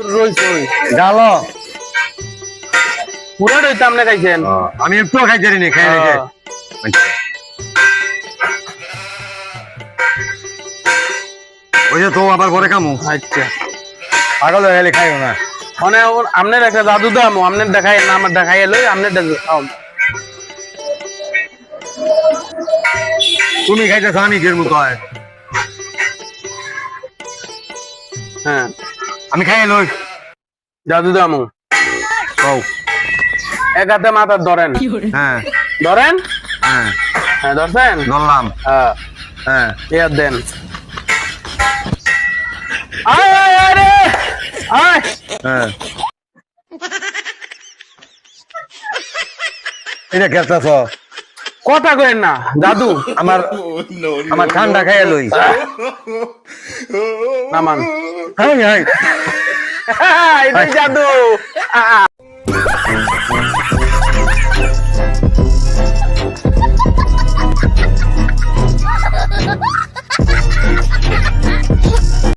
রইছই গালো পুরা রইতে আপনি খাইছেন আমি একটু খাইতে নি খাই রেখে ওই যে তো আবার ঘরে কামু আচ্ছা পাগল হয়ে গেলে খাইও না মানে আপনার একটা জাদু দাম আপনার দেখাই না আমার দেখাই লই আপনার তুমি খাইতেছ আমি গের মতো হয় হ্যাঁ আমি খাই লই জাদু দামু কও এক হাতে মাথা ধরেন হ্যাঁ ধরেন হ্যাঁ হ্যাঁ ধরছেন ধরলাম হ্যাঁ হ্যাঁ ইয়ার দেন আয় আয় আয় রে আয় হ্যাঁ এটা খেলতেছ কথা কইেন না জাদু আমার আমার ঠান্ডা খাইয়া লই নামান হাই হাই এটাই জাদু